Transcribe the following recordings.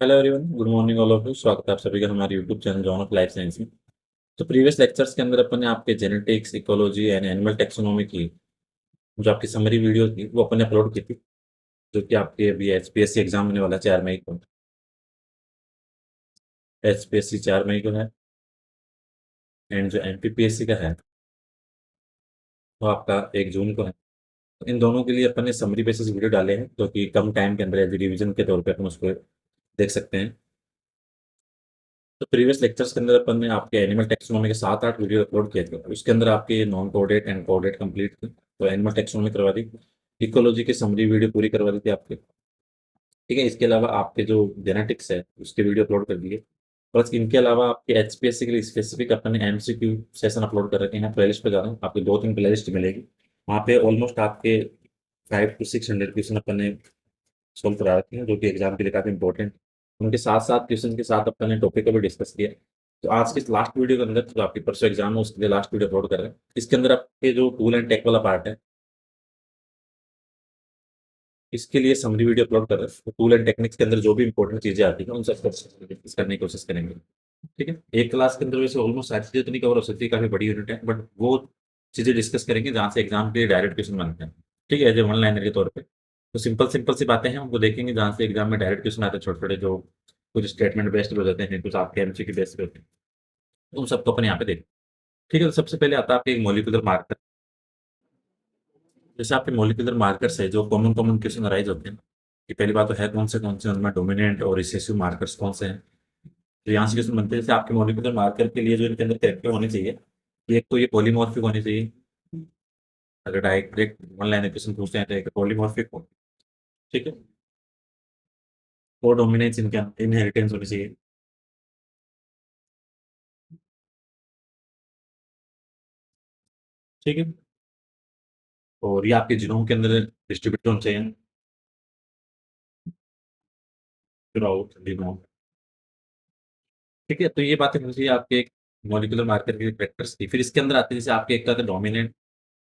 Hello everyone, good morning all of you. स्वागत है आप सभी का हमारे YouTube channel John of life science में। तो प्रीवियस लेक्चर्स के अंदर अपन ने आपके genetics, ecology and animal taxonomy की जो आपकी समरी वीडियो थी वो अपन ने अपलोड की थी, जो कि आपके अभी एचपीएससी एग्जाम होने वाला है 4 मई को। एचपीएससी 4 मई को है एंड जो एमपीपीएससी का है वो आपका 1 जून को है। तो इन दोनों के लिए अपन ने समरी बेसिस वीडियो डाले हैं, जो कि कम टाइम के अंदर एज रिविजन के तौर पर अपन उसको देख सकते हैं। तो प्रीवियस लेक्चर्स के अंदर अपन ने आपके एनिमल टेक्सोनॉमी के 7-8 वीडियो अपलोड किए थे। उसके अंदर आपके non coded and coded complete थे, तो एनिमल टेक्सोनॉमी करवा दी। इकोलॉजी की समरी वीडियो पूरी करवा दी थी आपके। ठीक है, इसके अलावा आपके जो जेनेटिक्स है उसके वीडियो अपलोड कर दिए। प्लस इनके अलावा आपके एचपीएससी के लिए स्पेसिफिक अपन ने एमसीक्यू सेशन अपलोड कर रखे हैं। प्लेलिस्ट पे जाना, आपको 2-3 प्लेलिस्ट मिलेगी। वहाँ पे ऑलमोस्ट आपके 500 to 600 क्वेश्चन अपन ने सोल्व करा रखे हैं, जो कि एग्जाम के लिए काफी इंपॉर्टेंट। उनके साथ साथ क्वेश्चन के साथ अपन ने टॉपिक को भी डिस्कस किया। तो आज के लास्ट वीडियो के अंदर जो आपकी परसों एग्जाम है उसके लिए लास्ट वीडियो अपलोड कर रहे हैं। इसके अंदर आपके जो टूल एंड टेक वाला पार्ट है, इसके लिए समरी वीडियो अपलोड कर रहे हैं। तो टूल एंड टेक्निक्स के अंदर जो भी इंपॉर्टेंट चीजें आती हैं उन सब डिस्कस करने की कोशिश करेंगे। ठीक है, एक क्लास के अंदर वैसे ऑलमोस्ट सारी चीजें तो नहीं कवर हो सकती, काफी बड़ी यूनिट है, बट वो चीजें डिस्कस करेंगे जहाँ से एग्जाम के डायरेक्ट क्वेश्चन बनते हैं। ठीक है, एज ए वन लाइनर के तौर पे तो सिंपल सिंपल सी बातें हैं, उनको देखेंगे जहाँ से एग्जाम में डायरेक्ट क्वेश्चन आते हैं, छोटे छोटे जो कुछ स्टेटमेंट बेस्ड हो जाते हैं, कुछ आपके एमसीक्यू बेस्ड पे होते हैं। तो उन सबको अपन यहाँ पे देखें। ठीक है, तो सबसे पहले आता है आपके मोलिकुलर मार्कर। जैसे आपके मोलिकुलर मार्कर्स है जो कॉमन कॉमन क्वेश्चन अराइज होते हैं कि पहली बात तो है कौन से उनमें डोमिनेंट और रिसेसिव मार्कर्स कौन से हैं। तो यहाँ से क्वेश्चन बनते हैं, जैसे आपके मॉलिक्यूलर मार्कर के लिए जो इनके अंदर कैरेक्टर होने चाहिए, एक तो ये पॉलीमॉर्फिक होने चाहिए। अगर डायरेक्ट वन लाइन क्वेश्चन पूछते हैं तो एक पॉलीमॉर्फिक हो। ठीक है, और डोमिनेंस इनका इनहेरिटेंस होनी चाहिए। ठीक है, और ये आपके जीनोम के अंदर डिस्ट्रीब्यूट होना चाहिए थ्रू आउट जीनोम। ठीक है, तो ये बातें होनी चाहिए आपके एक मॉलिक्यूलर मार्कर के कैरेक्टर्स की। फिर इसके अंदर आते हैं जैसे आपके एक का डोमिनेंट।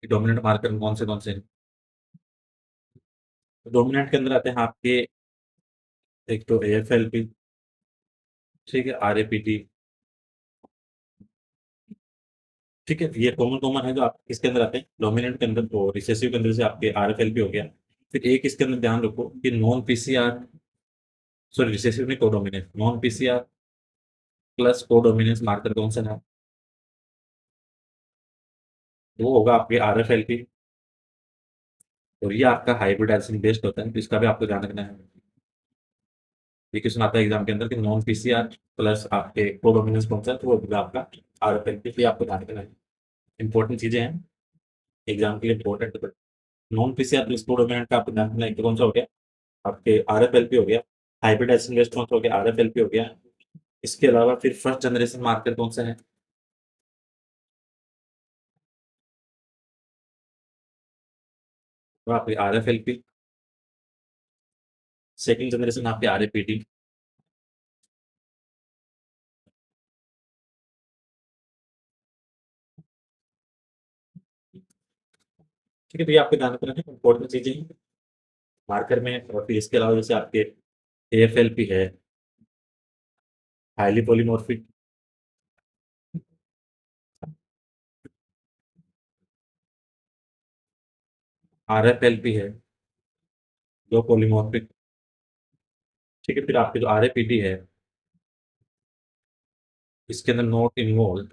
डोमिनेंट मार्कर कौन से हैं? डोमिनेंट के अंदर आते हैं आपके एक तो AFLP। ठीक है, RAPT। ठीक है, ये कॉमन कॉमन है जो आप इसके अंदर आते हैं डोमिनेंट के अंदर। तो रिसेसिव के अंदर से आपके RFLP हो गया। फिर एक इसके अंदर ध्यान रखो कि नॉन पीसीआर, सॉरी रिसेसिव नहीं, codominance, non PCR plus codominance marker कौन सा है? वो होगा आपके RFLP। और ये आपका हाइब्रिडाइजेशन बेस्ड होता है, तो इसका भी आपको ध्यान रखना है। ये क्वेश्चन आता है एग्जाम के अंदर कि नॉन पीसीआर प्लस आपके कोडोमिनेंस कौन सा है, तो वो होगा आपका RFLP। ये आपको ध्यान रखना है, इंपॉर्टेंट चीजें हैं एग्जाम के लिए इंपॉर्टेंट। नॉन पीसीआर प्लस कोडोमिनेंट का आपको ध्यान रखना है। एक तो कौन सा हो गया आपके RFLP हो गया, हाइब्रिडाइजेशन बेस्ड कौन सा हो गया, RFLP हो गया। इसके अलावा फिर फर्स्ट जनरेशन मार्कर कौन सा है? तो आपके RFLP। सेकंड जनरेशन आपके RAPT। ठीक है, तो ये आपको ध्यान रखना है, इंपॉर्टेंट चीजें हैं मार्कर में। और फिर इसके अलावा जैसे आपके AFLP है, हाईली पॉलीमॉर्फिक। RFLP है, लो पॉलीमॉर्फिक। ठीक है, फिर आपके जो RAPT है इसके अंदर not involve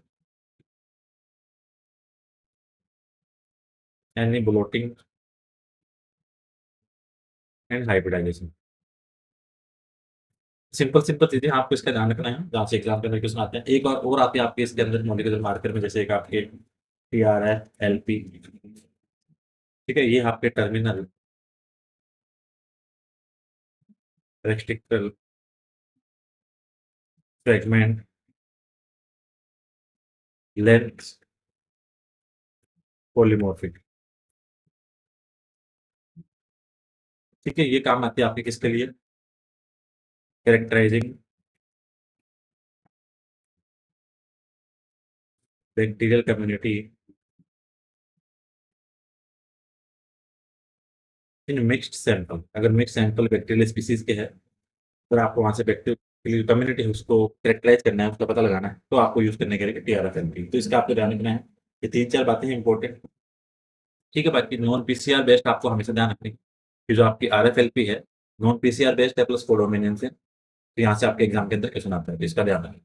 any blotting and hybridisation. Simple simple चीजें आपको इसका ध्यान रखना है जहाँ से एग्जाम के अंदर क्वेश्चन आते हैं। एक और आती है आपके इसके अंदर मॉलिक्यूलर मार्कर में, जैसे एक आपके TRF LP। ठीक है, ये आपके terminal restrictor fragment length polymorphic. ठीक है, ये काम आती है आपके किसके लिए? Characterising bacterial community in mixed sample. अगर मिक्स सैंपल बैक्टीरियल स्पीसीज के हैं अगर आपको वहाँ से बैक्टीरियल कम्युनिटी है उसको कैरेक्टराइज़ करना है, उसका पता लगाना है, तो आपको यूज़ करने के लिए टीआरएफ-एलपी। तो इसका आपको ध्यान रखना है। ये 3-4 बातें हैं इम्पोर्टेंट। ठीक है, बाकी नॉन पीसीआर बेस्ड आपको हमेशा ध्यान रखनी है कि जो आपकी आरएफ-एलपी है, नॉन पीसीआर बेस्ड है प्लस कोडोमिनेंस है। तो यहाँ से आपके एग्ज़ाम के अंदर क्वेश्चन आता है, तो इसका ध्यान रखें।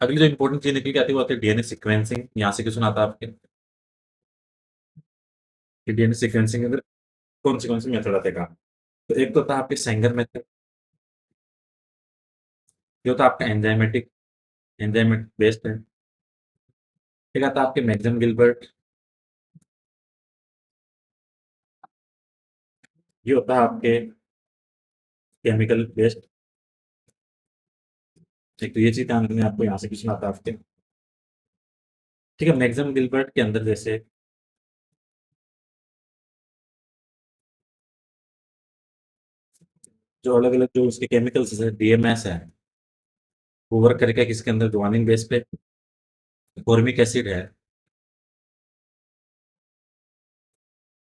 अगली जो इम्पोर्टेंट चीज़ निकल के आती है वो आती है डीएनए सीक्वेंसिंग। यहाँ से क्वेश्चन आता है आपके कि डीएनए सीक्वेंसिंग के अंदर कौन से मेथड आते हैं काम। तो एक तो होता है आपके सेंगर मेथड, ये होता है आपका एंजाइमेटिक बेस्ड है। एक आता है आपके मैक्सम गिलबर्ट, ये होता है आपके केमिकल बेस्ड। एक तो ये चीज़ ध्यान रखनी है आपको, यहाँ से क्वेश्चन आता है आपके। ठीक है, मैक्सम गिलबर्ट के अंदर जैसे जो अलग-अलग जो उसके केमिकल्स जैसे डीएमएस है, वो वर्क करेगा किसके अंदर गुआनिन बेस पे, फॉर्मिक एसिड है,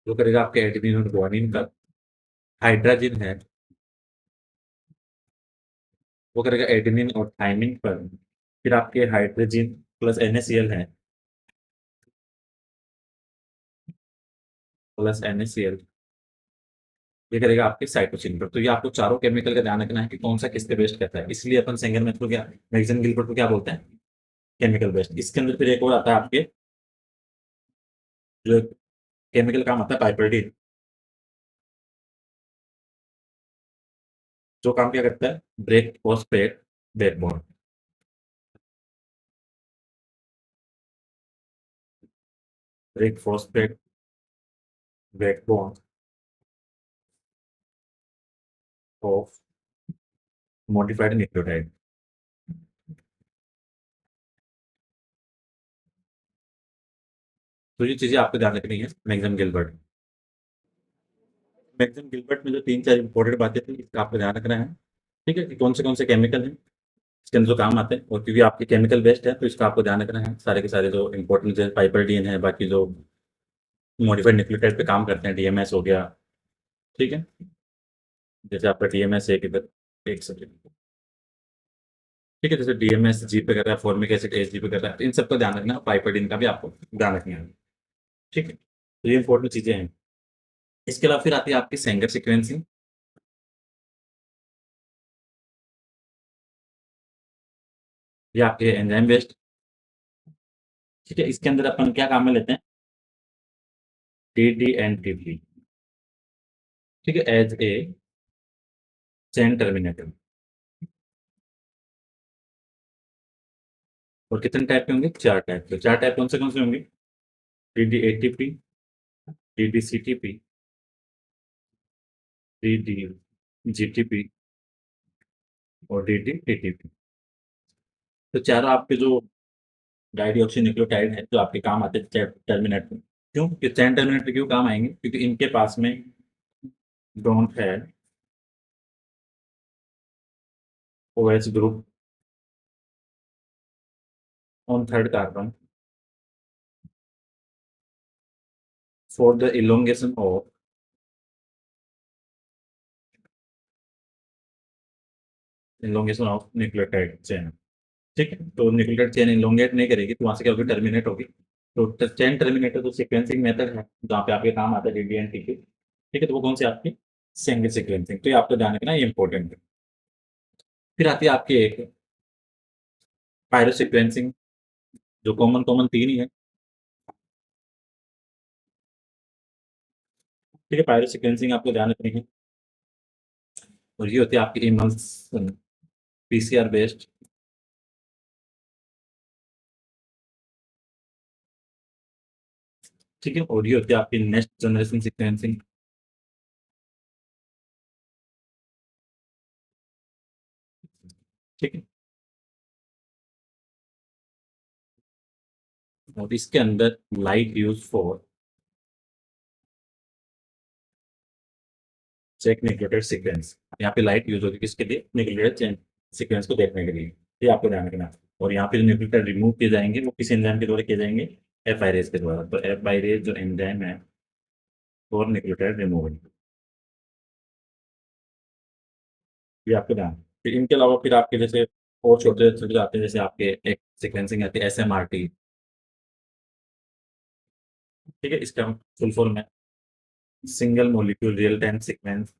वो करेगा आपके एडेनिन और गुआनिन का, हाइड्रोजन है, वो करेगा एडेनिन और थाइमिन पर, फिर आपके हाइड्रोजन प्लस NaCl है, प्लस NaCl, ये करेगा आपके साइटोसिन पर। तो ये आपको चारों केमिकल का ध्यान रखना है कि कौन सा किस पे बेस्ट करता है। इसलिए अपन सेंगर मेथड को क्या, मैक्सम गिलबर्ट को क्या बोलते हैं, केमिकल बेस्ड। इसके अंदर फिर एक और आता है आपके जो केमिकल काम आता है पाइपरडीन, जो काम क्या करता है, break phosphate backbone, break phosphate backbone of modified nucleotide. तो ये चीजें आपको ध्यान रखनी है मैक्सम गिलबर्ट। मैक्सम गिलबर्ट में जो 3-4 इंपॉर्टेंट बातें थी, इसका आपको ध्यान रखना है। ठीक है, कि कौन से केमिकल हैं इसके अंदर जो काम आते हैं, और क्योंकि आपके केमिकल बेस्ड है तो इसका आपको ध्यान रखना है। सारे के सारे जो इंपॉर्टेंट जैसे पाइपरडीन है, बाकी जो मॉडिफाइड न्यूक्लियोटाइड पे काम करते हैं, डीएमएस हो गया। ठीक है, जैसे आपका डीएमएस एक इधर, एक सेकंड। ठीक है, जैसे डीएमएस जी पे कर रहा है, फॉर्मिक एसिड एच जी पे कर रहा है, तो इन सबका ध्यान रखना है, पाइपरडीन का भी आपको ध्यान रखना है। ठीक है, तो ये इंपॉर्टेंट चीजें हैं। इसके अलावा फिर आती है आपकी सेंगर सीक्वेंसिंग, ये आपके एंजाइम बेस्ड। ठीक है, इसके अंदर अपन क्या काम में लेते हैं, TDNTP। ठीक है, एज ए चेन टर्मिनेटर। और कितने टाइप के होंगे, 4 टाइप के। 4 टाइप कौन से होंगे, TDATP, TDCTP, TDGTP और DDATP। तो चारों आपके जो डाइडिऑक्सी न्यूक्लियोटाइड है जो आपके काम आते हैं टर्मिनेटर। क्यों, कि चैन टर्मिनेटर क्यों काम आएंगे, क्योंकि इनके पास में डोंट है OH group on third carbon for the elongation of nucleotide chain. ठीक है, तो न्यूक्लियोटाइड चेन इलोंगेट नहीं करेगी तो वहां से क्या होगी, टर्मिनेट होगी। तो चेन टर्मिनेटर जो सीक्वेंसिंग मेथड है जहाँ पे आपके काम आता है DDNT के। ठीक है, तो वो कौन सी आपकी सिंगल सीक्वेंसिंग। तो ये आपको ध्यान रखना, ये इंपॉर्टेंट है। फिर आती है आपकी एक पायरो सीक्वेंसिंग, जो कॉमन कॉमन तीन ही है। ठीक है, पायरो सीक्वेंसिंग आपको ध्यान रखनी है। और ये होती है आपकी इमल्सन पीसीआर बेस्ड। ठीक है, और ये होती है आपकी नेक्स्ट जनरेशन सीक्वेंसिंग। ठीक है, और इसके अंदर light use for check nucleotide sequence. यहाँ पे लाइट यूज होगी किसके लिए, न्यूक्लियोटाइड चेन सीक्वेंस को देखने के लिए। ये आपको ध्यान रखना है। और यहाँ पे जो न्यूक्लियोटाइड रिमूव किए जाएंगे वो किस एंजाइम के द्वारा किए जाएंगे, एफ आईरेज के द्वारा। तो एफ आईरेज जो एंजाइम है फॉर न्यूक्लियोटाइड रिमूवल। ये आपको ध्यान है। फिर इनके अलावा फिर आपके जैसे और छोटे छोटे आते हैं, जैसे आपके एक सीक्वेंसिंग आती है SMRT। ठीक है, इसका फुल फॉर्म है single molecule real time sequence.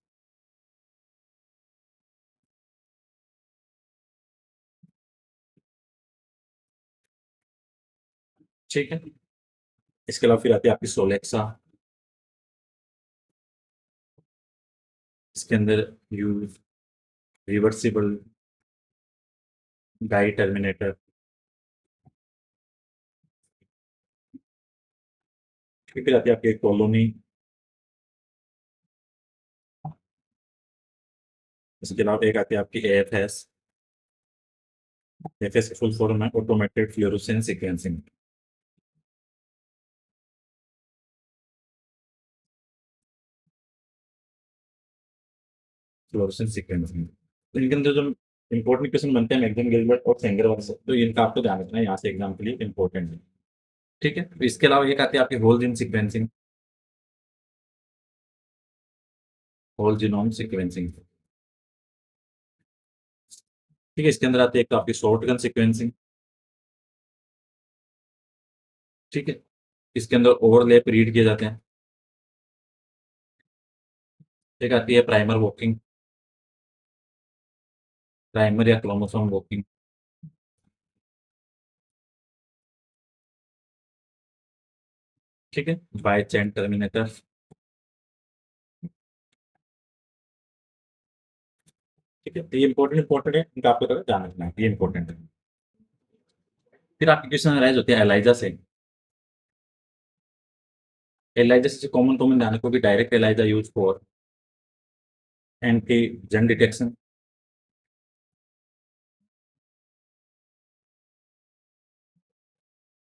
ठीक है, इसके अलावा फिर आती है आपकी सोलेक्सा। इसके अंदर यूज रिवर्सिबल गाइड टर्मिनेटर। फिर आती है आपकी कॉलोनी। इसके अलावा एक आती है आपकी AFS। AFS की फुल फॉर्म है automated fluorescence sequencing. Fluorescence sequencing, तो इनके अंदर जो इंपॉर्टेंट क्वेश्चन बनते हैं मैक्सम गिलबर्ट और सेंगर वाले से, तो इनका आपको ध्यान रखना है, यहाँ से एग्जाम के लिए इंपॉर्टेंट है। ठीक है, तो इसके अलावा एक आती है आपकी whole gene sequencing. Whole genome sequencing. ठीक है, इसके अंदर आती है एक तो आपकी शॉर्टगन सीक्वेंसिंग। ठीक है, इसके अंदर ओवरलैप रीड किए जाते हैं। एक आती है प्राइमर वॉकिंग। प्राइमर या क्रोमोसोम वॉकिंग। ठीक है, बाय चैन टर्मिनेटर। ठीक है, तो ये इंपॉर्टेंट है, इनका आपको थोड़ा ध्यान रखना है, ये इंपॉर्टेंट है। फिर आपकी क्वेश्चन राइज होती है एलाइजा से। एलाइजा से कॉमन कॉमन ध्यान रखो कि direct ELISA use for antigen detection.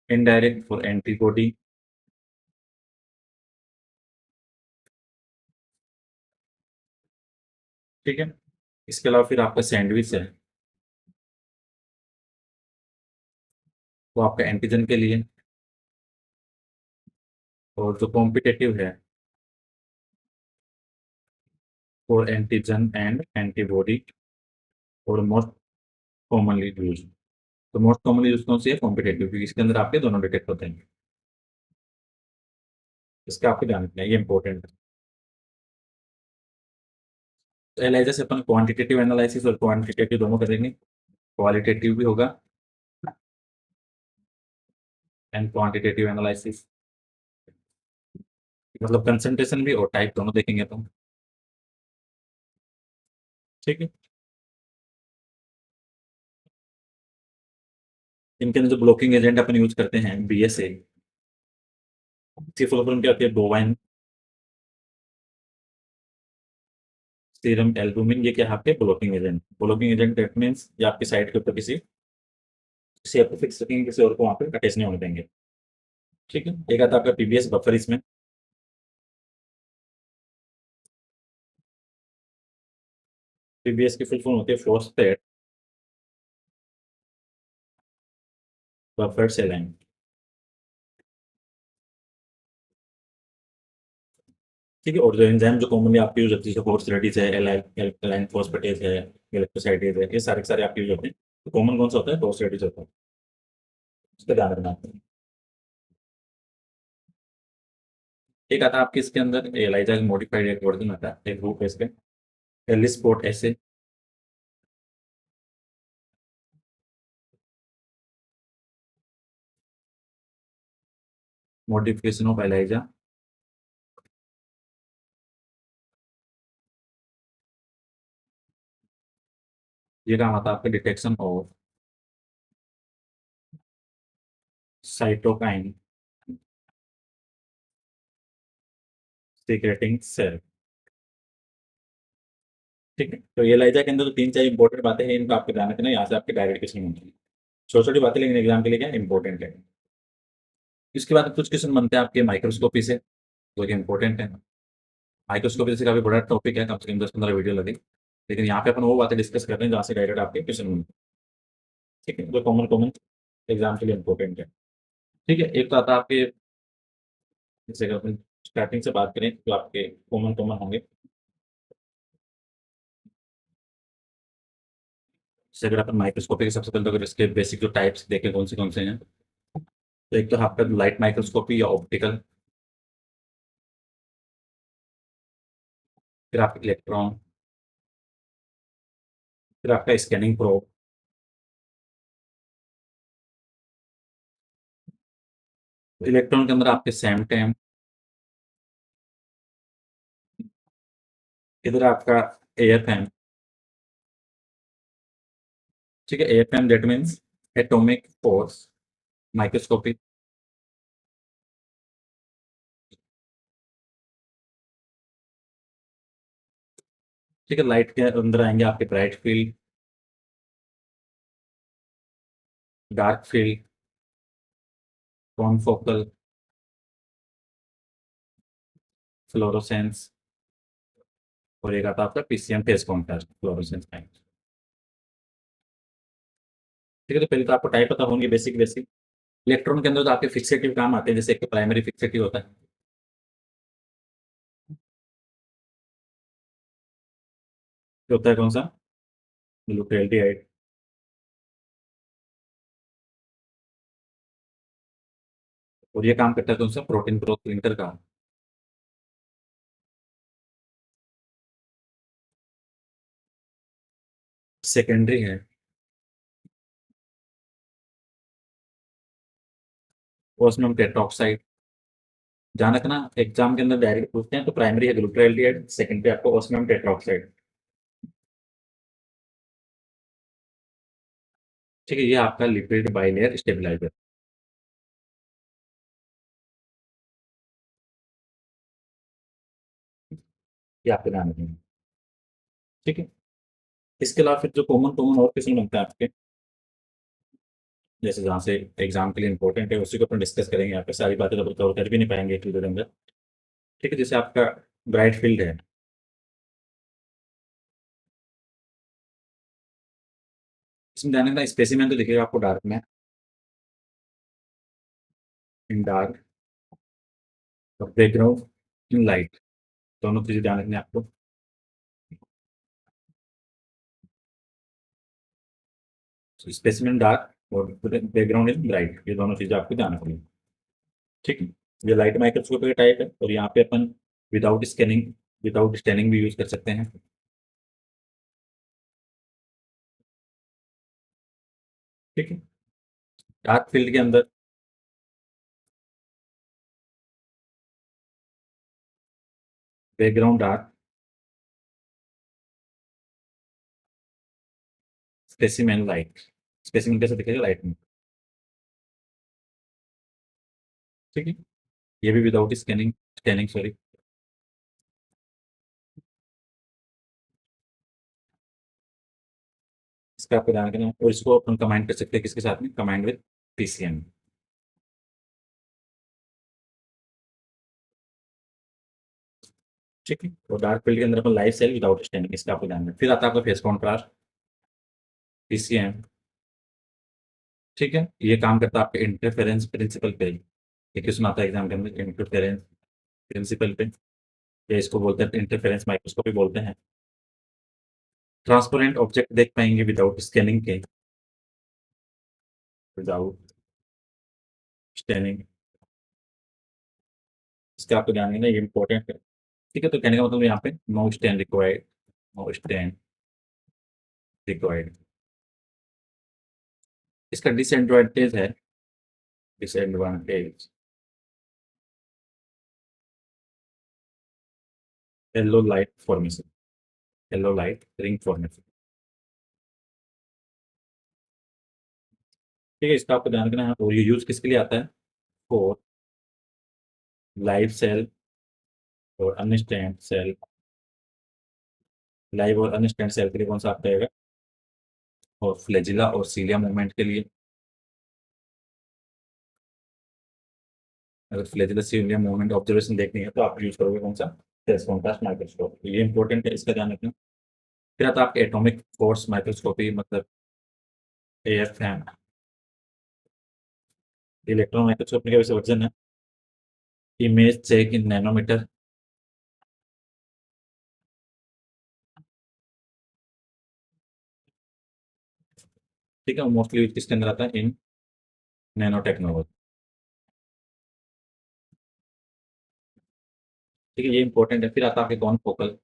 Indirect for antibody. ठीक है, इसके अलावा फिर आपका सैंडविच है, वो आपका एंटीजन के लिए। और जो कॉम्पिटेटिव है फॉर एंटीजन एंड एंटीबॉडी और मोस्ट कॉमनली यूज। तो मोस्ट कॉमनली यूज कौन सी है? कॉम्पिटेटिव, क्योंकि इसके अंदर आपके दोनों डिटेक्ट होते हैं। इसका आपको ध्यान रखना है, ये इंपॉर्टेंट है। तो एनालिसिस जैसे अपन क्वांटिटेटिव एनालिसिस और क्वांटिटेटिव दोनों करेंगे। क्वालिटेटिव भी होगा एंड क्वांटिटेटिव एनालिसिस, मतलब कंसंट्रेशन भी और टाइप दोनों देखेंगे तो। ठीक है, इनके अंदर जो ब्लॉकिंग एजेंट अपन यूज करते हैं BSA। इसकी फुल फॉर्म क्या होती है? Bovine serum albumin. ये क्या है? आपके blocking agent. Blocking agent that means ये आपकी साइट के ऊपर किसी शेप को फिक्स रखेंगे, किसी और को वहां पे अटैच नहीं होने देंगे। ठीक है, एक आता है आपका PBS बफर इसमें। PBS की फुल फॉर्म होती है फॉस्फेट बफर सेलाइन। ठीक है, और जो एंजाइम जो कॉमनली आपके यूज होती है, जैसे फॉस्फेटिस है, एलाइन फॉस्फेटेज है, इलेक्ट्रोसाइटेज है, ये सारे के सारे आपके यूज होते हैं। तो कॉमन कौन सा होता है? फॉस्फेटिस होता है। इसका ध्यान रखना आपको। एक आता है आपके इसके अंदर एलाइजा मॉडिफाइड एक वर्जन आता है, एक ग्रुप है इसके, एलिस्पोर्ट ऐसे। Modification of ELISA. ये काम आता है आपके detection of cytokine secreting cell. ठीक है, तो ये एलाइजा के अंदर जो तीन चार इंपॉर्टेंट बातें हैं, इनका आपको ध्यान रखना है, यहाँ से आपके डायरेक्ट क्वेश्चन होंगे। छोटी छोटी बातें, लेकिन एग्जाम के लिए क्या इंपॉर्टेंट है। इसके बाद कुछ क्वेश्चन बनते हैं आपके माइक्रोस्कोपी से, जो कि इंपॉर्टेंट है। माइक्रोस्कोपी जैसे काफी बड़ा टॉपिक है, कम से कम 10-15 वीडियो लगे, लेकिन यहाँ पे अपन वो बातें डिस्कस करते हैं जहाँ से डायरेक्ट आपके क्वेश्चन बनते हैं। ठीक है, जो कॉमन कॉमन एग्जाम के लिए इंपॉर्टेंट है। ठीक है, एक तो आता है आपके, जैसे अगर अपन स्टार्टिंग से बात करें तो आपके कॉमन कॉमन होंगे। जैसे अगर अपन माइक्रोस्कोपी के सबसे पहले तो अगर इसके बेसिक जो टाइप्स देखें कौन से हैं, तो एक तो है आपका लाइट माइक्रोस्कोपी या ऑप्टिकल, फिर आपका इलेक्ट्रॉन, फिर आपका स्कैनिंग प्रोब, इलेक्ट्रॉन के अंदर आपके सैमटैम, इधर आपका एएफएम। ठीक है, AFM that means atomic force microscopy. ठीक है, लाइट के अंदर आएंगे आपके bright field, dark field, confocal, fluorescence, और एक आता है आपका PCM phase contrast fluorescence type. ठीक है, तो पहले तो आपको टाइप पता होंगे बेसिक बेसिक। इलेक्ट्रॉन के अंदर तो आपके फिक्सेटिव काम आते हैं, जैसे एक प्राइमरी फिक्सेटिव होता है, जो होता है कौन सा, ग्लूटाल्डिहाइड। और ये काम करता है कौन सा, प्रोटीन ग्रोथ लिंकर का। सेकेंडरी है ओस्मियम टेट्राऑक्साइड। ध्यान रखना एग्जाम के अंदर डायरेक्ट पूछते हैं, तो प्राइमरी है ग्लूटाल्डिहाइड, सेकेंडरी आपको ओस्मियम टेट्राऑक्साइड। ठीक है, ये आपका लिपिड बाइलेयर स्टेबलाइजर, ये आपके ध्यान रखेंगे। ठीक है, इसके अलावा फिर जो कॉमन कॉमन और क्वेश्चन बनता है आपके, जैसे जहाँ से एग्जाम के लिए इंपॉर्टेंट है उसी को अपन डिस्कस करेंगे। यहाँ पे सारी बातें तो कवर कर भी नहीं पाएंगे एक वीडियो के अंदर। ठीक है, जैसे आपका ब्राइट फील्ड है, इसमें ध्यान रखना स्पेसिमेन तो दिखेगा आपको डार्क में, इन डार्क, और बैकग्राउंड इन लाइट, दोनों चीजें ध्यान रखनी है आपको। स्पेसिमेन डार्क और बैकग्राउंड इन ब्राइट, ये दोनों चीजें आपको ध्यान रखनी है। ठीक है, ये लाइट माइक्रोस्कोपी का टाइप है, और यहाँ पे अपन विदाउट स्कैनिंग, विदाउट स्टैनिंग भी यूज कर सकते हैं। ठीक है, डार्क फील्ड के अंदर background dark, specimen light. Specimen कैसे दिखेगा, लाइट में। ठीक है, ये भी विदाउट स्कैनिंग, स्कैनिंग सॉरी। इसका आपको ध्यान रखना है, और इसको अपन कमांड कर सकते हैं किसके साथ में, कमांड विद पीसीएम। ठीक है, और डार्क फील्ड के अंदर अपन लाइव सेल विदाउट स्टैंडिंग, इसका आपको ध्यान रखना है। फिर आता है आपका फेस कॉन्ट्रास्ट, पीसीएम। ठीक है, ये काम करता है आपके इंटरफेरेंस प्रिंसिपल पे। ये क्वेश्चन आता है एग्जाम के अंदर, इंटरफेरेंस प्रिंसिपल पे, या इसको बोलते हैं इंटरफेरेंस माइक्रोस्कोपी बोलते हैं। ट्रांसपेरेंट ऑब्जेक्ट देख पाएंगे विदाउट स्कैनिंग के, विदाउट स्कैनिंग, इसका आपको ध्यान रखना है, ये इंपॉर्टेंट है। ठीक है, तो कहने का मतलब यहाँ पे know stand required, know stand required. इसका डिसएडवांटेज है, disadvantage, yellow light formation, yellow light ring formation. ठीक है, इसका आपको ध्यान रखना है, और ये यूज किसके लिए आता है, फॉर लाइव सेल और अनस्टैंड सेल। लाइव और अनस्टैंड सेल के लिए कौन सा आपका आएगा, और फ्लैजिला और सीलिया मूवमेंट के लिए। अगर फ्लैजिला सीलिया मूवमेंट ऑब्जर्वेशन देखनी है तो आप यूज करोगे कौन सा, फेस कॉन्ट्रास्ट माइक्रोस्कोप, ये इंपॉर्टेंट है, इसका ध्यान रखना। फिर आता है आपके एटॉमिक फोर्स माइक्रोस्कोपी, मतलब एएफएम, इलेक्ट्रॉन माइक्रोस्कोपी का वैसे वर्जन है। इमेज चेक इन नैनोमीटर, ठीक है, मोस्टली किसके अंदर आता है, इन नैनो टेक्नोलॉजी। ठीक है, ये इंपॉर्टेंट है। फिर आता है आपके कौन फोकल।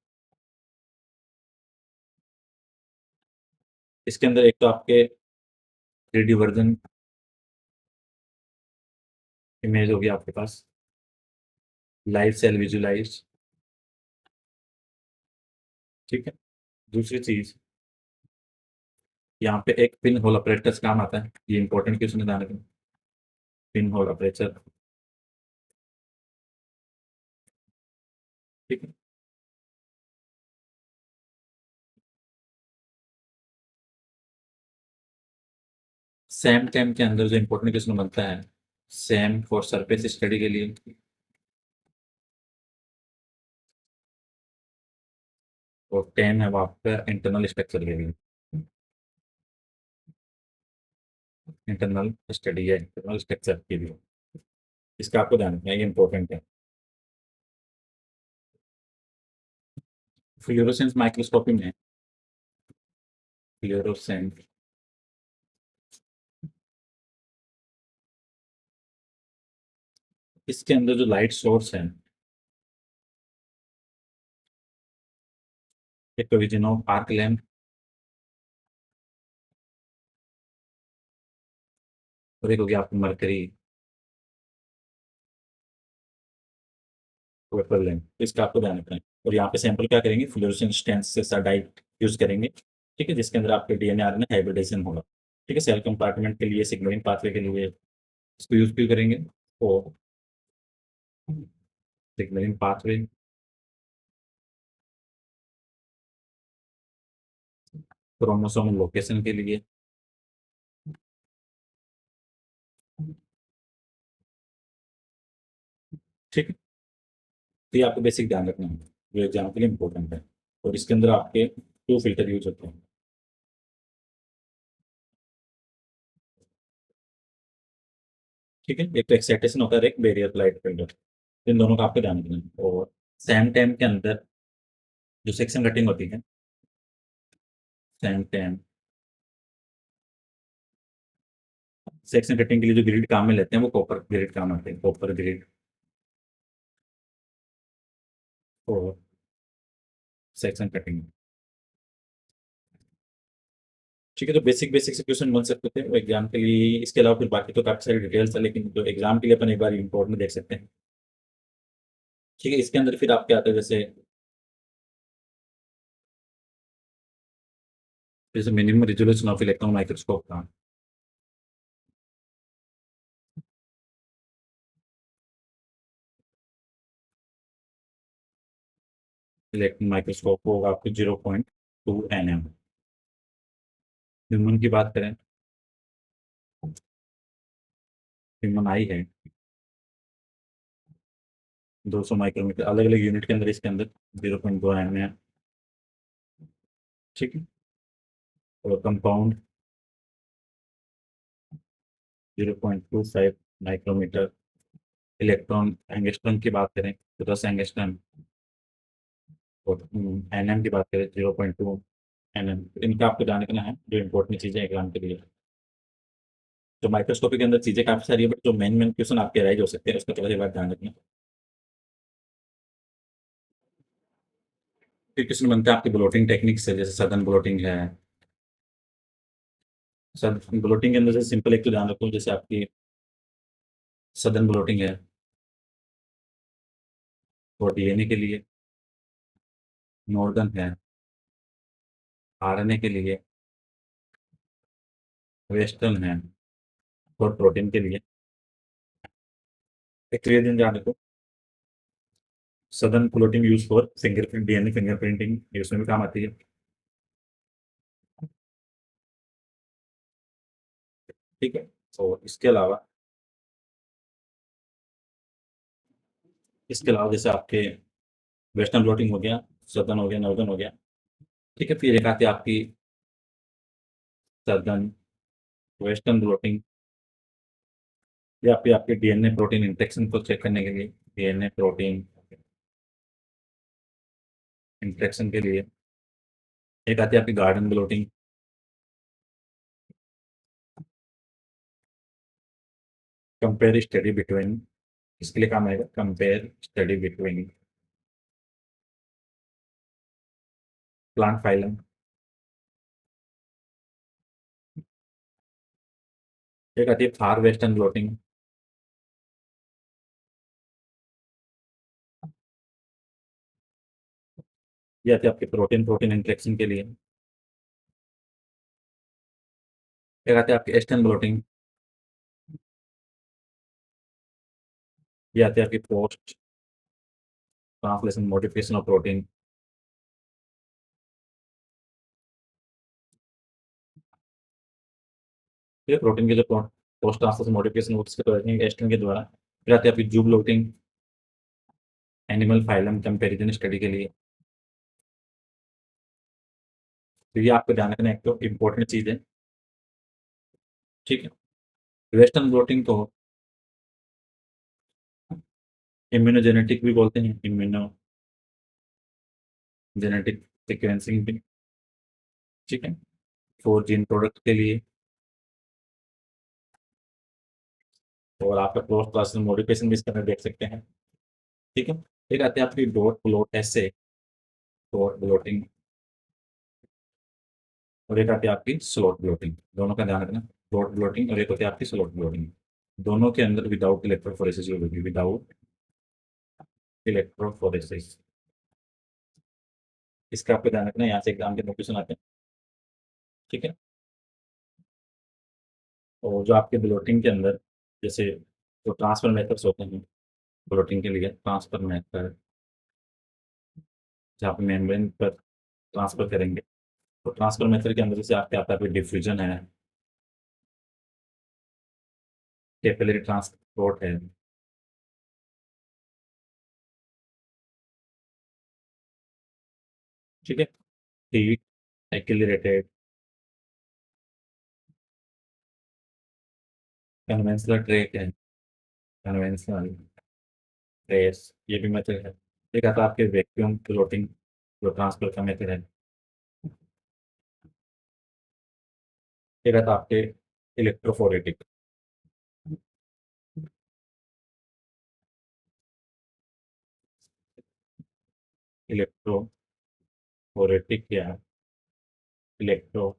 इसके अंदर एक तो आपके 3D वर्जन इमेज होगी आपके पास, लाइव सेल विजुलाइज। ठीक है, दूसरी चीज, यहाँ पे एक पिन होल ऑपरेटर्स काम आता है, ये इंपॉर्टेंट क्वेश्चन है, ध्यान रखें। Pin hole operator. ठीक है, सैम टेम के अंदर जो इंपॉर्टेंट क्वेश्चन बनता है, सैम फॉर सरफेस स्टडी के लिए, और टेम है वो आपका इंटरनल स्ट्रक्चर के लिए। इंटरनल स्टडी है, इंटरनल स्ट्रक्चर के लिए। इसका आपको ध्यान रखना है, ये इंपॉर्टेंट है। फ्लोरोसेंस माइक्रोस्कोपी में, फ्लोरोसेंस, इसके अंदर जो लाइट सोर्स है, एक तो विजन ऑफ आर्क लैम्प, और एक हो गया आपकी मरकरी वेपर लैम्प। इसका आपको ध्यान रखना है। और यहाँ पे सैंपल क्या करेंगे, फ्लोरोसेंस स्टेंस से डाइट यूज करेंगे। ठीक है, जिसके अंदर आपके डीएनए आरएनए हाइब्रिडेशन होगा। ठीक है, सेल कंपार्टमेंट के लिए, सिग्नलिंग पाथवे के लिए इसको यूज क्यों करेंगे, और सिग्नलिंग पाथवे, क्रोमोसोम लोकेशन के लिए। ठीक है, तो ये आपको बेसिक ध्यान रखना है, जो एग्जाम के लिए इंपॉर्टेंट है। और इसके अंदर आपके टू फिल्टर यूज होते हैं। ठीक है, एक तो एक्साइटेशन होता है, एक बैरियर लाइट फिल्टर। इन दोनों का आपको ध्यान रखना है। और सैम टाइम के अंदर जो सेक्शन कटिंग होती है, सैम टाइम सेक्शन कटिंग के लिए जो ग्रिड काम में लेते हैं, वो कॉपर ग्रिड काम आते हैं, कॉपर ग्रिड और सेक्शन कटिंग। ठीक है, तो बेसिक बेसिक से क्वेश्चन बन सकते थे वो एग्जाम के लिए। इसके अलावा फिर बाकी तो काफी सारी डिटेल्स है, लेकिन जो एग्जाम के लिए अपन एक बार इंपॉर्टेंट देख सकते हैं। ठीक है, इसके अंदर फिर आपके आते हैं जैसे, minimum resolution of electron microscope का, इलेक्ट्रॉन माइक्रोस्कोप होगा आपको 0.2 nm। ह्यूमन की बात करें, ह्यूमन आई है 200 माइक्रोमीटर, अलग अलग यूनिट के अंदर, इसके अंदर 0.2 nm है। ठीक है, और कंपाउंड 0.25 माइक्रोमीटर। इलेक्ट्रॉन एंगस्ट्रॉन की बात करें तो 10 एंगस्ट्रॉन। और एनएम की बात करें 0.2 nm। इनका आपको ध्यान रखना है, जो इंपॉर्टेंट चीज़ें एग्जाम के लिए। तो माइक्रोस्कोपी के अंदर चीज़ें काफ़ी सारी है, बट जो मेन मेन क्वेश्चन आपके राइज हो सकते हैं, उसका थोड़ा सा बात ध्यान रखना। फिर क्वेश्चन बनता है आपकी ब्लोटिंग टेक्निक से, जैसे सदन ब्लोटिंग है। सद ब्लोटिंग के अंदर से सिंपल एक तो ध्यान रखो, जैसे आपकी सदन ब्लोटिंग है और डीएनए के लिए, नॉर्दर्न है आरएनए के लिए, वेस्टर्न है और प्रोटीन के लिए। एक तो ये दिन ध्यान रखो, southern plotting use for fingerprint, DNA fingerprinting, ये उसमें भी काम आती है। ठीक है, और इसके अलावा जैसे आपके वेस्टर्न ब्लोटिंग हो गया, सदर्न हो गया, नॉर्दर्न हो गया। ठीक है, फिर एक आती है आपकी सदर्न वेस्टर्न ब्लोटिंग, या फिर आपके डीएनए प्रोटीन इंटरेक्शन को चेक करने के लिए, डीएनए प्रोटीन इंटरेक्शन के लिए। एक आती है आपकी garden blotting, compare study between, इसके लिए काम आएगा compare study between plant phylum, एक आती है फार वेस्टर्न ब्लोटिंग, ये आती है आपके प्रोटीन प्रोटीन इंटरेक्शन के लिए, एक आती है आपकी एस्टर्न ब्लोटिंग, ये आती है आपकी post translation modification of protein, ये प्रोटीन के जो पोस्ट ट्रांसलेशन मॉडिफिकेशन उसके तो एस्टर्न के द्वारा, फिर आती है आपकी zoo blotting animal phylum comparison study के लिए। तो ये आपको ध्यान रखना एक तो इम्पोर्टेंट चीज़ है, ठीक है। वेस्टर्न ब्लोटिंग को इम्यूनोजेनेटिक भी बोलते हैं, इम्यूनोजेनेटिक सीक्वेंसिंग भी, ठीक है, फोर जीन प्रोडक्ट के लिए, और आपका क्रॉस ट्रांसलेशन मॉडिफिकेशन भी इसके अंदर देख सकते हैं, ठीक है। एक आती है आपकी डॉट प्लॉट ऐसे, डॉट ब्लोटिंग, और एक आती है आपकी स्लॉट ब्लोटिंग, दोनों का ध्यान रखना, डॉट ब्लोटिंग और एक होती है आपकी स्लॉट ब्लोटिंग, दोनों के अंदर विदाउट इलेक्ट्रोफोरेसिस होगी, विदाउट इलेक्ट्रोफोरेसिस, इसका आपको ध्यान रखना है, यहाँ से एग्जाम के नोटिस आते हैं, ठीक है। और जो आपके ब्लोटिंग के अंदर जैसे जो ट्रांसफर मेथड्स होते हैं ब्लोटिंग के लिए, ट्रांसफर मेथड जहाँ पे मेम्ब्रेन पर ट्रांसफर करेंगे, तो ट्रांसफर मेथड के अंदर जैसे आपके आता है डिफ्यूजन है, कैपिलरी ट्रांसपोर्ट है, ठीक है, हीट एक्सिलरेटेड, कन्वेंशनल ट्रेक है, कन्वेंशनल ट्रेस, ये भी मेथड है। एक आता है आपके वैक्यूम फ्लोटिंग जो ट्रांसफर का मेथड है, एक आता है आपके इलेक्ट्रोफोरेटिक, इलेक्ट्रोफोरेटिक या इलेक्ट्रो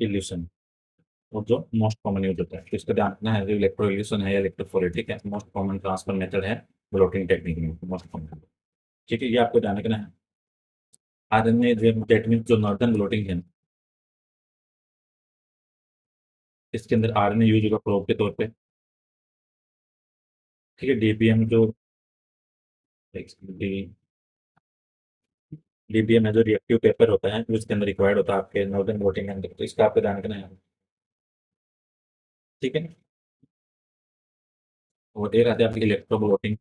इल्यूशन, और जो मोस्ट कॉमन यूज होता है, तो इसका ध्यान रखना है, जो इलेक्ट्रो इल्यूशन है या इलेक्ट्रोफोरेटिक है, मोस्ट कॉमन ट्रांसफर मेथड है ब्लोटिंग टेक्निक में, मोस्ट कॉमन, ठीक है, ये आपको ध्यान रखना है। आरएनए दैट मीन जो नॉर्दर्न ब्लोटिंग है, इसके अंदर आरएनए यूज होगा प्रोब के तौर पे, ठीक है, डीपीएम जो डीबीएम है जो रिएक्टिव पेपर होता है जो इसके अंदर रिक्वायर्ड होता है आपके नॉर्दर्न वोटिंग के अंदर, तो इसका आपको ध्यान रखना है, ठीक है। और एक आती है आपकी इलेक्ट्रो वोटिंग,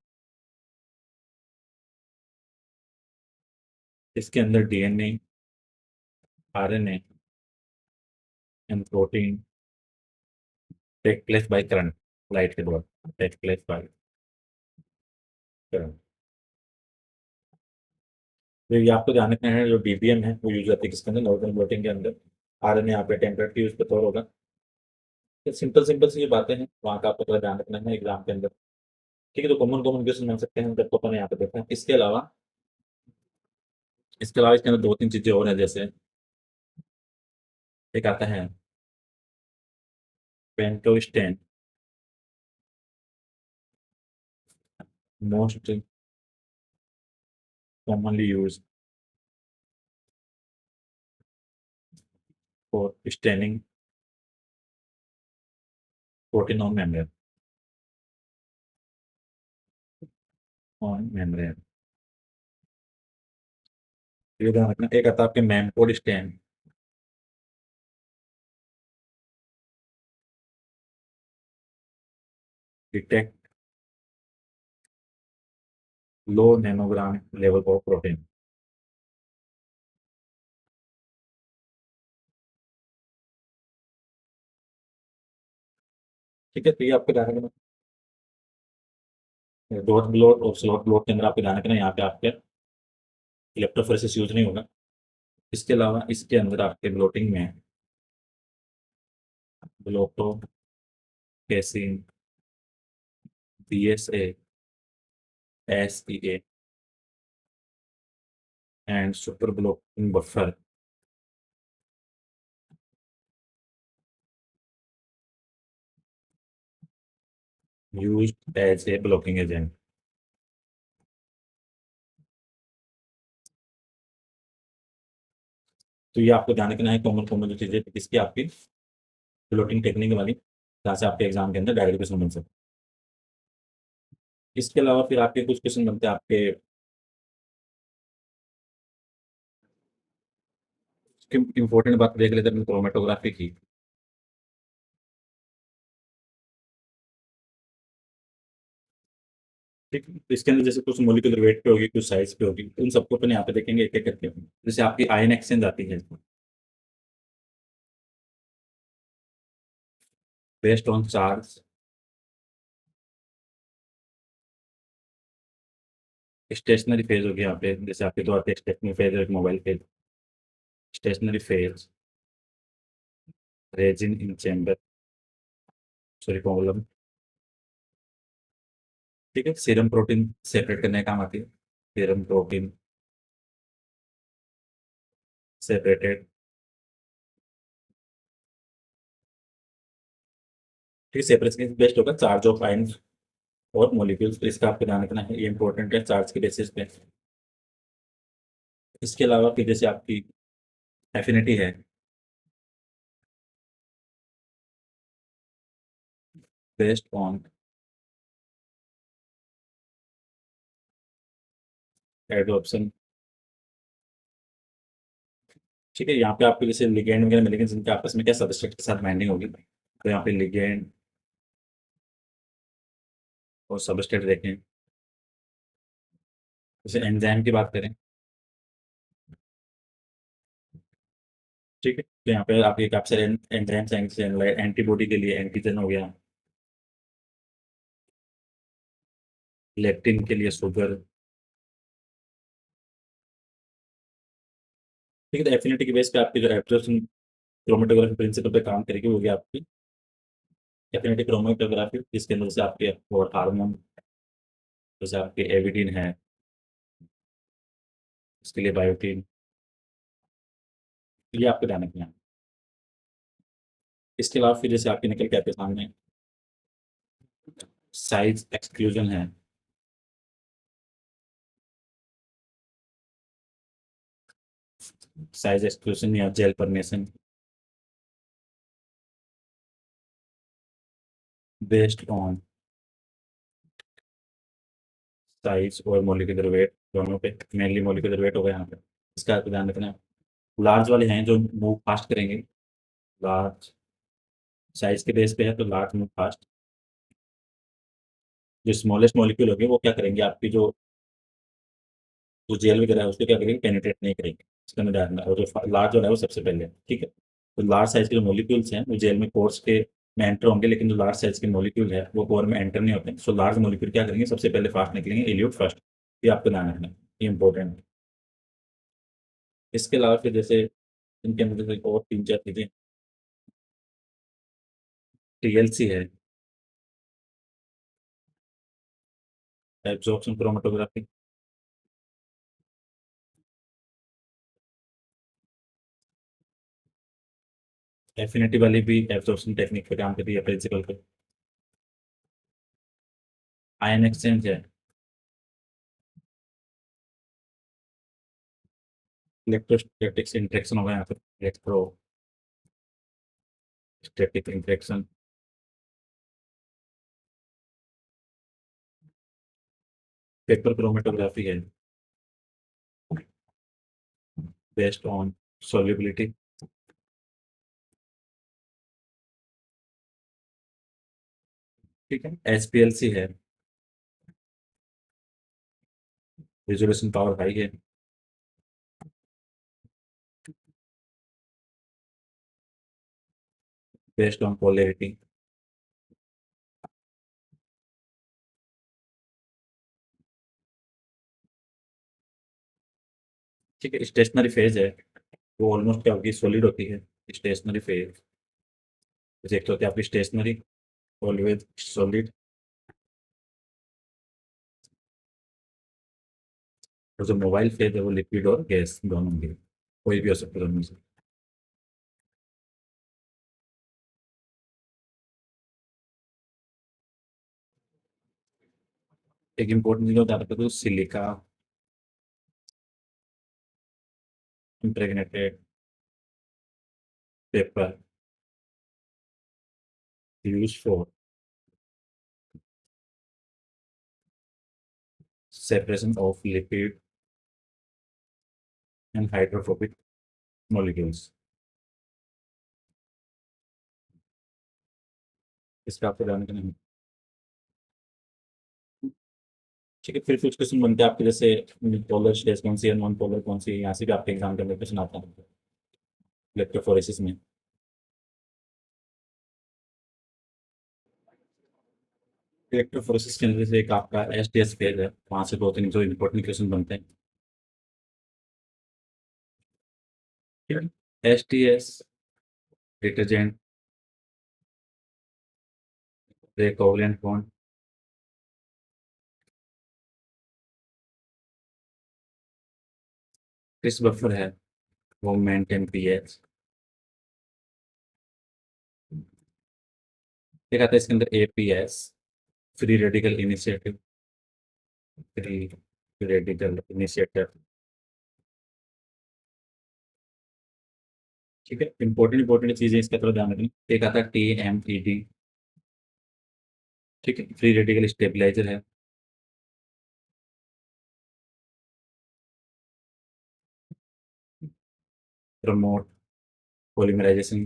इसके अंदर DNA RNA and protein take place by current, light के द्वारा टेक प्लेस बाय करंट, तो ये आपको ध्यान रखना है, जो डीबीएम है वो यूज होती है किसके अंदर, नॉर्दर्न वोटिंग के अंदर, आरएनए यहाँ पे टेम्परेट यूज पे तौर होगा, ये सिंपल सिंपल सी ये बातें हैं, वहाँ का आपको थोड़ा ध्यान रखना है एग्जाम के अंदर, ठीक है। तो कॉमन कॉमन क्वेश्चन बन सकते हैं जब तो अपन यहाँ पे देखते हैं, इसके अलावा इसके अंदर दो तीन चीजें और हैं, जैसे एक आता है पेंटोस्टेन, most commonly use for staining protein on membrane, ये ध्यान रखना, एक आता है आपके MemCode stain, detect low nanogram level of protein, ठीक है, तो ये आपको ध्यान रखना, डॉट ब्लॉट और स्लॉट ब्लॉट के अंदर आपको ध्यान रखना, यहाँ पे आपके इलेक्ट्रोफोरेसिस यूज नहीं होगा, इसके अलावा इसके अंदर आपके ब्लोटिंग में ब्लोटो casein PSA, SEA and super blocking buffer used as a blocking agent। तो ये आपको ध्यान रखना है कॉमन कॉमन जो चीजें इसकी आपकी फ्लोटिंग टेक्निक वाली, जहाँ से आपके एग्जाम के अंदर डायरेक्ट क्वेश्चन बन सकते हैं। इसके अलावा फिर आपके कुछ क्वेश्चन बनते हैं आपके इंपॉर्टेंट बात देख लेते हैं क्रोमेटोग्राफी की। ठीक है, तो इसके अंदर जैसे कुछ मोलिकुलर वेट पे होगी, कुछ साइज पे होगी, उन सबको अपन यहाँ पे देखेंगे एक एक करके। जैसे आपकी आयन एक्सचेंज आती है based on charge, stationary phase हो गया यहाँ पे, जैसे आपके दो आते हैं स्टेशनरी फेज और एक mobile phase. Stationary phase, resin in chamber, sorry column. ठीक है, सीरम प्रोटीन सेपरेट करने का काम आती है, सीरम प्रोटीन सेपरेटेड। ठीक है, सेपरेशन बेस्ट होगा चार्ज ऑफ आयन और मॉलिक्यूल्स, तो इसका आपको ध्यान रखना है, ये इंपॉर्टेंट है चार्ज के बेसिस पे। इसके अलावा फिर जैसे आपकी एफिनिटी है, बेस्ड ऑन एडॉप्शन। ठीक है, यहाँ पे आपको जैसे लिगेंड वगैरह मिलेंगे जिनके आपस में क्या सबस्ट्रेट के साथ बाइंडिंग होगी, तो यहाँ पे लिगेंड और सबस्ट्रेट देखें। जैसे एंजाइम की बात करें, ठीक है, तो यहाँ पे आपके काफी सारे एंजाइम्स आएंगे, जैसे एंटीबॉडी के लिए एंटीजन हो गया, लेक्टिन के लिए शुगर। ठीक है, तो एफिनिटी के बेस पे आपकी जो एब्जॉर्प्शन क्रोमेटोग्राफी प्रिंसिपल पे काम करेगी, वो होगी आपकी एफिनिटी क्रोमेटोग्राफी, जिसके अंदर से आपके और हार्मोन, जैसे आपके एविडिन है, इसके लिए बायोटीन, ये आपको ध्यान रखना है। इसके अलावा फिर जैसे आपके निकल के आते हैं सामने साइज एक्सक्लूजन है, साइज एक्सक्लूजन या gel permeation based on size और मोलिकुलर वेट, दोनों पे मेनली मोलिकुलर वेट होगा यहाँ पे। इसका आपको ध्यान रखना है। लार्ज वाले हैं जो मूव फास्ट करेंगे, लार्ज साइज के बेस पे है तो लार्ज मूव फास्ट। जो स्मॉलेस्ट मॉलिक्यूल होंगे वो क्या करेंगे, आपकी जो जेल वगैरह है उसको क्या करेंगे, पेनिट्रेट नहीं करेंगे, इसका में ध्यान रखना है। और जो लार्ज वाला है वो सबसे पहले है, ठीक है। तो लार्ज साइज के जो मॉलिक्यूल्स हैं वो जेल में कोर्स के में एंटर होंगे, लेकिन जो लार्ज साइज के मॉलिक्यूल है वो कोर में एंटर नहीं होते। सो लार्ज मॉलिक्यूल क्या करेंगे, सबसे पहले फास्ट निकलेंगे, इल्यूट फर्स्ट। ये आपको ध्यान रखना है, ये इंपॉर्टेंट है। इसके अलावा फिर जैसे इनके अंदर जैसे और तीन चार चीजें, TLC है, एब्जॉर्प्शन क्रोमेटोग्राफी। एफिनिटी वाली भी एब्जॉर्प्शन टेक्निक पे काम करती है, प्रिंसिपल पे। आयन एक्सचेंज है, इलेक्ट्रोस्टैटिक्स इंटरेक्शन होगा यहाँ पे, इलेक्ट्रोस्टैटिक इंटरेक्शन पेपर क्रोमेटोग्राफी है, बेस्ड ऑन solubility। ठीक है, HPLC है, रिजोल्यूशन पावर हाई है, बेस्ड ऑन पोलैरिटी। ठीक है, स्टेशनरी फेज है, वो ऑलमोस्ट क्या होगी, सॉलिड होती है। स्टेशनरी फेज जैसे एक तो होती है आपकी स्टेशनरी, ऑलवेज सॉलिड, और जो मोबाइल फेज है वो लिक्विड और गैस दोनों होंगे, कोई भी हो सकता है दोनों में से। एक इम्पोर्टेंट चीज बता रहा था, silica impregnated paper used for separation of lipid and hydrophobic molecules। इसका आपको जानना नहीं? ठीक है, फिर कुछ क्वेश्चन बनते हैं आपके, जैसे पोलर स्टेज कौन सी है, नॉन पोलर कौन सी है, यहाँ से भी आपके एग्जाम के अंदर क्वेश्चन आता है इलेक्ट्रोफोरेसिस में। इलेक्ट्रोफोरेसिस के अंदर से एक आपका एसटीएस फेज है, वहाँ से दो तीन जो इंपॉर्टेंट क्वेश्चन बनते हैं। एसटीएस डिटर्जेंट कोवलेंट बॉन्ड, किस बफर है वो मेंटेन पीएच। एक आता है इसके अंदर APS, free radical initiative, free radical initiator. ठीक है, इंपॉर्टेंट इंपॉर्टेंट चीजें इसका थोड़ा ध्यान रखनी। एक आता है टीएमईडी, ठीक है, फ्री रेडिकल स्टेबलाइजर है। Promote polymerisation.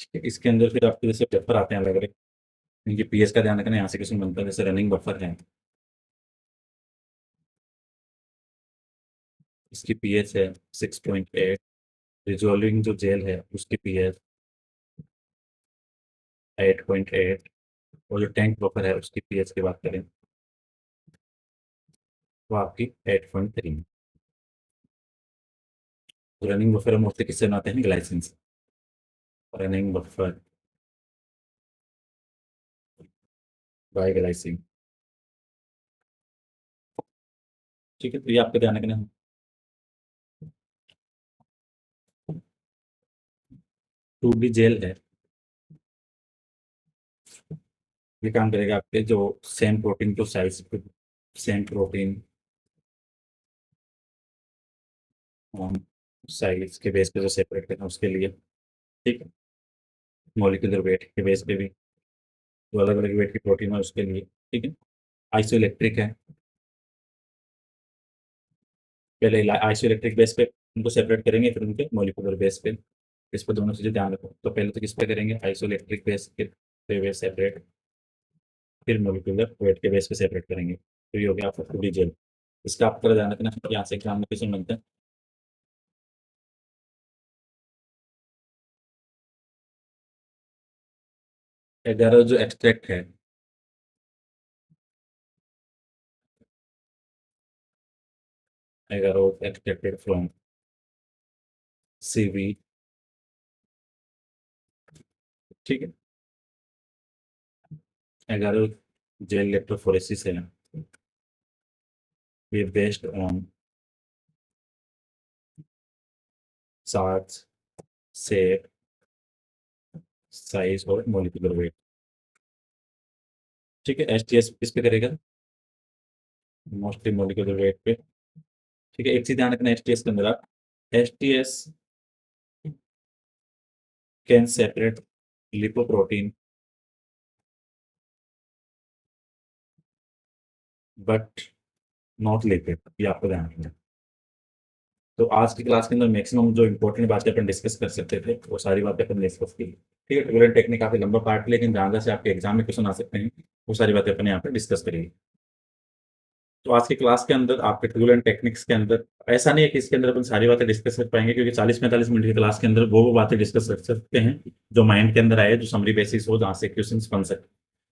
ठीक है, इसके अंदर फिर आपके जैसे पेपर आते हैं अलग अलग, इनके पीएच का ध्यान रखना, यहाँ से क्वेश्चन बनता है, जैसे रनिंग बफर है, इसकी पीएच है 6.8। रिजॉल्विंग जो जेल है उसकी पीएच 8.8। और जो टैंक बफर है उसकी पीएच की बात करें वो आपकी 8.3। रनिंग बफर मोस्टली किससे बनाते हैं, ग्लाइसिन से। Running buffer by glycine. ठीक है, तो ये आपका ध्यान रखना। टू बी जेल है, ये काम करेगा आपके जो सेम प्रोटीन को साइज, सेम प्रोटीन साइज के बेस पे जो सेपरेट करना है उसके लिए। ठीक है, मॉलिक्यूलर वेट के बेस पे भी जो अलग अलग वेट की प्रोटीन है उसके लिए। ठीक है, आइसोइलेक्ट्रिक है, पहले आइसोइलेक्ट्रिक बेस पे उनको सेपरेट करेंगे, फिर उनके मॉलिक्यूलर बेस पे। इस पर दोनों चीजें ध्यान रखो, तो पहले तो किस पे करेंगे, आइसोइलेक्ट्रिक बेस पे वे सेपरेट, फिर मॉलिक्यूलर वेट के बेस पे सेपरेट करेंगे, तो ये हो गया आपका फूडी जेल। इसका आपको ध्यान रखना, यहाँ से एग्जाम में क्वेश्चन बनते हैं। 11 जो एक्सट्रैक्ट है, एगारो एक्सट्रैक्टेड फ्रॉम सीवी। ठीक है, एगारो जेल इलेक्ट्रोफोरेसिस है, ये based on charge, shape, size और मॉलिक्यूलर वेट। ठीक है, एसटीएस किस पे करेगा, मोस्टली मॉलिक्यूलर वेट पे। ठीक है, एक चीज ध्यान रखना एसटीएस के अंदर, आप STS can separate lipoprotein but not lipid, ये आपको ध्यान रखना है। तो आज की क्लास के अंदर मैक्सिमम जो इंपॉर्टेंट बातें अपन डिस्कस कर सकते थे वो सारी बातें अपन डिस्कस की। ठीक है, टूल एंड टेक्निक काफी लंबा पार्ट है, लेकिन जहाँ से आपके एग्जाम में क्वेश्चन आ सकते हैं वो सारी बातें अपन यहाँ पे डिस्कस करेंगे। तो आज की क्लास के अंदर आपके टूल एंड टेक्निक्स के अंदर ऐसा नहीं है कि इसके अंदर अपन सारी बातें डिस्कस कर पाएंगे, क्योंकि 40-45 मिनट की क्लास के अंदर वो बातें डिस्कस कर सकते हैं जो माइंड के अंदर आए, जो समरी बेसिस हो, जहाँ से क्वेश्चन बन सके।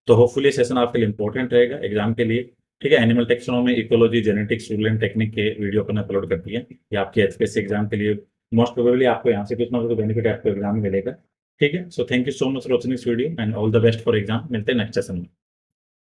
तो होपफुली सेशन आपके लिए इंपॉर्टेंट रहेगा एग्जाम के लिए। ठीक है, animal taxonomy, ecology, genetics, tool and technique के वीडियो अपन अपलोड करती है, ये आपके एचपीएससी एग्जाम के लिए मोस्ट प्रोबेबली आपको यहाँ से कुछ ना कुछ बेनिफिट आपको एग्जाम में मिलेगा। ठीक है, so thank you so much for watching this video and all the best for exam. मिलते हैं नेक्स्ट सेशन में।